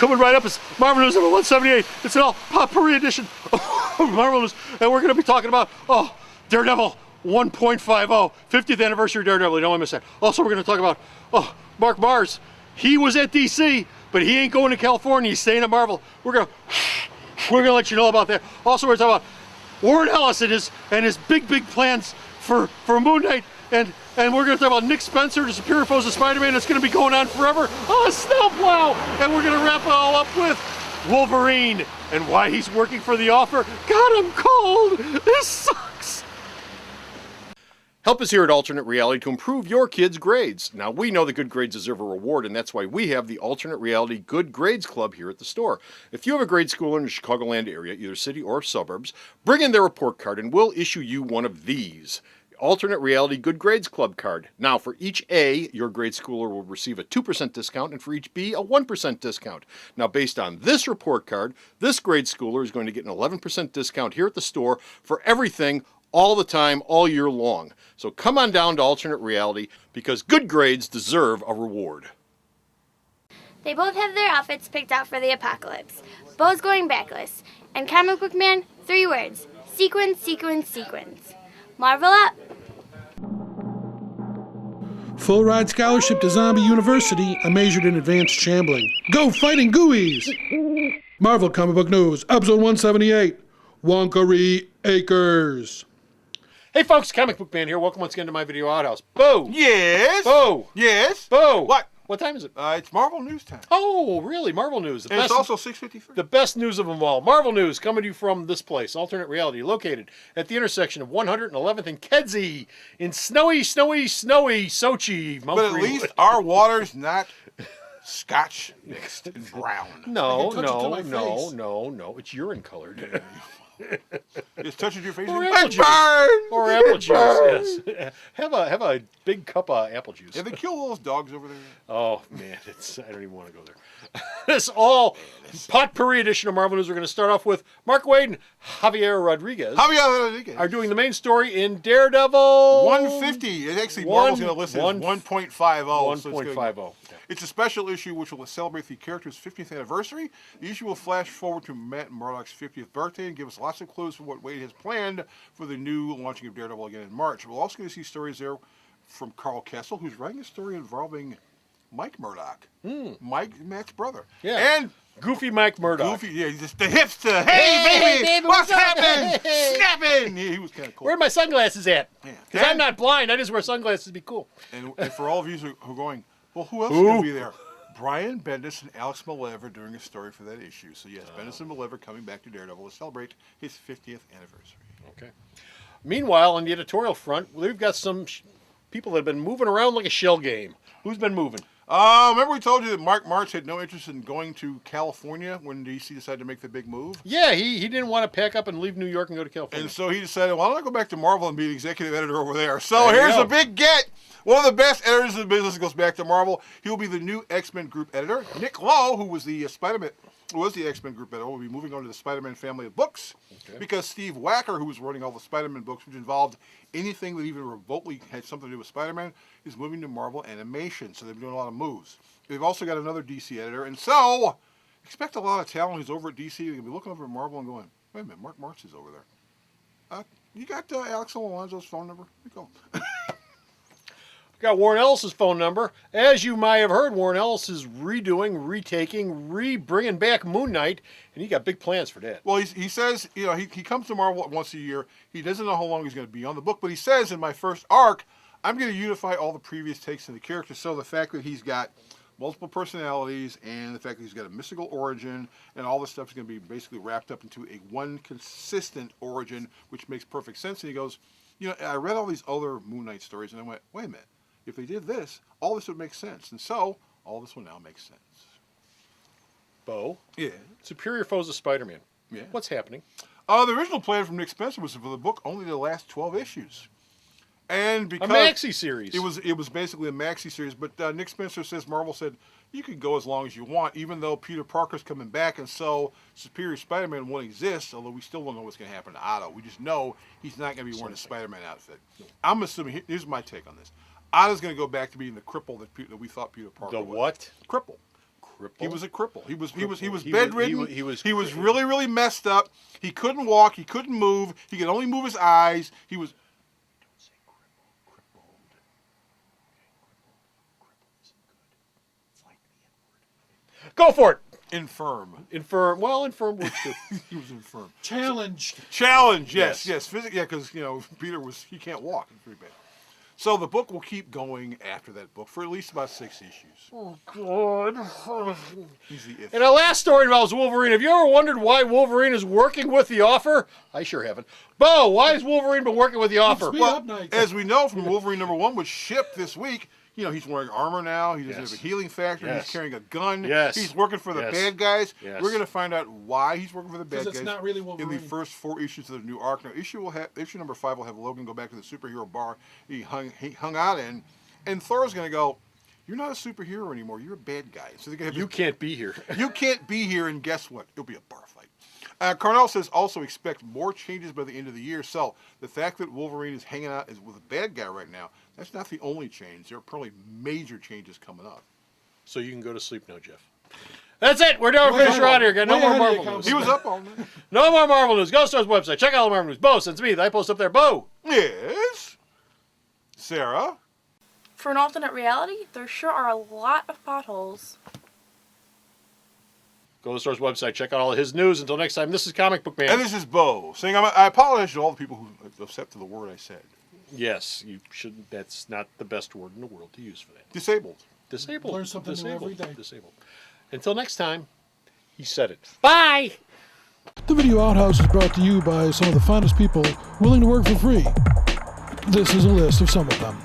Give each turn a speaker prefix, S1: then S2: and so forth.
S1: coming right up is Marvel News number 178. It's an all potpourri edition of Marvel News, and we're going to be talking about, Daredevil 1.50, 50th anniversary of Daredevil. You don't want to miss that. Also, we're going to talk about, Mark Mars. He was at DC, but he ain't going to California. He's staying at Marvel. We're going to let you know about that. Also, we're talking about Warren Ellis and his big plans for Moon Knight, and we're going to talk about Nick Spencer, the Superior Foes of Spider-Man. It's going to be going on forever. Snowplow! And we're going to wrap it all up with Wolverine and why he's working for the offer. God, I'm cold. This sucks. Help us here at Alternate Reality to improve your kids' grades. Now, we know that good grades deserve a reward, and that's why we have the Alternate Reality Good Grades Club here at the store. If you have a grade schooler in the Chicagoland area, either city or suburbs, bring in their report card and we'll issue you one of these. Alternate Reality Good Grades Club card. Now, for each A, your grade schooler will receive a 2% discount, and for each B, a 1% discount. Now, based on this report card, this grade schooler is going to get an 11% discount here at the store for everything, all the time, all year long. So come on down to Alternate Reality, because good grades deserve a reward.
S2: They both have their outfits picked out for the apocalypse. Bo's going backless. And Comic Book Man, 3 words. Sequence, sequence, sequence. Marvel up!
S3: Full ride scholarship to Zombie University. I majored in advanced shambling. Go fighting gooeyes! Marvel Comic Book News, episode 178. Wonkery Acres.
S1: Hey folks, Comic Book Man here. Welcome once again to my video outhouse. Bo!
S4: Yes?
S1: Bo!
S4: Yes?
S1: Bo!
S4: What?
S1: What time is it?
S4: It's Marvel News time.
S1: Oh, really? Marvel News.
S4: And it's also 6:53.
S1: The best news of them all. Marvel News coming to you from this place, Alternate Reality, located at the intersection of 111th and Kedzie in snowy Sochi.
S4: But at least our water's not scotch mixed and brown.
S1: No. It's urine colored.
S4: Just touching your face
S1: Or
S4: and
S1: apple
S4: it
S1: juice.
S4: burns.
S1: Or apple juice, yes. Have a big cup of apple juice.
S4: Yeah, they kill all those dogs over there.
S1: Oh, man, I don't even want to go there. This all potpourri edition of Marvel News. We're going to start off with Mark Waid and Javier Rodriguez are doing the main story in Daredevil
S4: 150. It actually, Marvel's going to list it as 1.50.
S1: 1.50.
S4: It's a special issue which will celebrate the character's 50th anniversary. The issue will flash forward to Matt Murdock's 50th birthday and give us lots of clues for what Waid has planned for the new launching of Daredevil again in March. We'll also get to see stories there from Carl Kessel, who's writing a story involving Mike Murdock, Matt's brother.
S1: Yeah.
S4: And
S1: Goofy Mike Murdock.
S4: Goofy, yeah, just the hipster. Hey, baby, what's happening? Snapping. Yeah, he was kind of cool.
S1: Where are my sunglasses at?
S4: Yeah.
S1: Because I'm not blind. I just wear sunglasses to be cool.
S4: And for all of you who are going, well, who else is going to be there? Brian Bendis and Alex Malever doing a story for that issue. So, yes, Bendis and Malever coming back to Daredevil to celebrate his 50th anniversary.
S1: Okay. Meanwhile, on the editorial front, we've got some people that have been moving around like a shell game. Who's been moving?
S4: Remember we told you that Mark Martz had no interest in going to California when DC decided to make the big move?
S1: Yeah, he didn't want to pack up and leave New York and go to California.
S4: And so he decided, why don't I go back to Marvel and be an executive editor over there? So here's a big get. One of the best editors in the business goes back to Marvel. He will be the new X-Men group editor. Nick Lowe, who was the X-Men group editor, will be moving on to the Spider-Man family of books because Steve Wacker, who was running all the Spider-Man books, which involved anything that even remotely had something to do with Spider-Man, is moving to Marvel Animation. So they've been doing a lot of moves. They've also got another DC editor. And so expect a lot of talent who's over at DC. They're going to be looking over at Marvel and going, wait a minute, Mark Martz is over there. You got Alex Alonso's phone number? Here you go.
S1: Got Warren Ellis' phone number. As you might have heard, Warren Ellis is bringing back Moon Knight, and he got big plans for that.
S4: Well, he says, he comes to Marvel once a year. He doesn't know how long he's going to be on the book, but he says, in my first arc, I'm going to unify all the previous takes in the character. So the fact that he's got multiple personalities and the fact that he's got a mystical origin and all this stuff is going to be basically wrapped up into one consistent origin, which makes perfect sense. And he goes, I read all these other Moon Knight stories, and I went, wait a minute. If they did this, all this would make sense. And so, all this will now make sense.
S1: Bo?
S4: Yeah?
S1: Superior Foes of Spider-Man.
S4: Yeah?
S1: What's happening?
S4: The original plan from Nick Spencer was for the book only the last 12 issues. And because
S1: a maxi series.
S4: It was basically a maxi series, but Nick Spencer says Marvel said you can go as long as you want, even though Peter Parker's coming back, and so Superior Spider-Man won't exist. Although we still don't know what's going to happen to Otto. We just know he's not going to be wearing a Spider-Man outfit. I'm assuming. Here's my take on this: Otto's going to go back to being the cripple that we thought Peter Parker was.
S1: The what?
S4: Cripple. He was a cripple. He was
S1: He
S4: bedridden.
S1: he was
S4: really, really messed up. He couldn't walk. He couldn't move. He could only move his eyes. He was.
S1: Go for it.
S4: Infirm.
S1: Infirm. Well, infirm works too.
S4: He was infirm.
S3: Challenged.
S4: Challenge. Yes.
S1: Yes.
S4: Because Peter he can't walk. It's pretty bad. So the book will keep going after that book for at least about 6 issues.
S1: Oh, God.
S4: He's the if.
S1: And our last story involves Wolverine. Have you ever wondered why Wolverine is working with the Offer? I sure haven't. Bo, why has Wolverine been working with the Offer?
S3: Speed up, Knight.
S4: As we know from Wolverine #1, which shipped this week, he's wearing armor now. He doesn't
S1: Yes.
S4: have a healing factor.
S1: Yes.
S4: He's carrying a gun.
S1: Yes.
S4: He's working for the
S1: Yes.
S4: bad guys.
S1: Yes.
S4: We're going to find out why he's working for the bad
S3: 'Cause it's
S4: guys
S3: not really
S4: in
S3: Wolverine.
S4: the first 4 issues of the new arc. Now, issue number 5 will have Logan go back to the superhero bar he hung out in, and Thor's going to go, "You're not a superhero anymore. You're a bad guy." So they're going to have
S1: You can't be here.
S4: You can't be here, and guess what? It'll be a bar fight. Carnell says also expect more changes by the end of the year. So the fact that Wolverine is hanging out with a bad guy right now, that's not the only change. There are probably major changes coming up.
S1: So you can go to sleep now, Jeff. That's it. We're done. We're finished. We're out of here. Got no
S3: Way
S1: more
S3: ahead of you,
S1: Marvel news.
S4: He was up all night.
S1: No more Marvel news. Go to Star's website. Check out all the Marvel news. Bo sends me. I post up there. Bo.
S4: Yes. Sarah.
S5: For an alternate reality, there sure are a lot of potholes.
S1: Go to the Star's website. Check out all of his news. Until next time, this is Comic Book Man.
S4: And this is Bo saying I apologize to all the people who accept the word I said.
S1: Yes, you shouldn't. That's not the best word in the world to use for that.
S4: Disabled.
S1: Disabled.
S3: Learn something new
S1: Disabled.
S3: every day.
S1: Disabled. Until next time, he said it. Bye.
S3: The Video Outhouse is brought to you by some of the finest people willing to work for free. This is a list of some of them.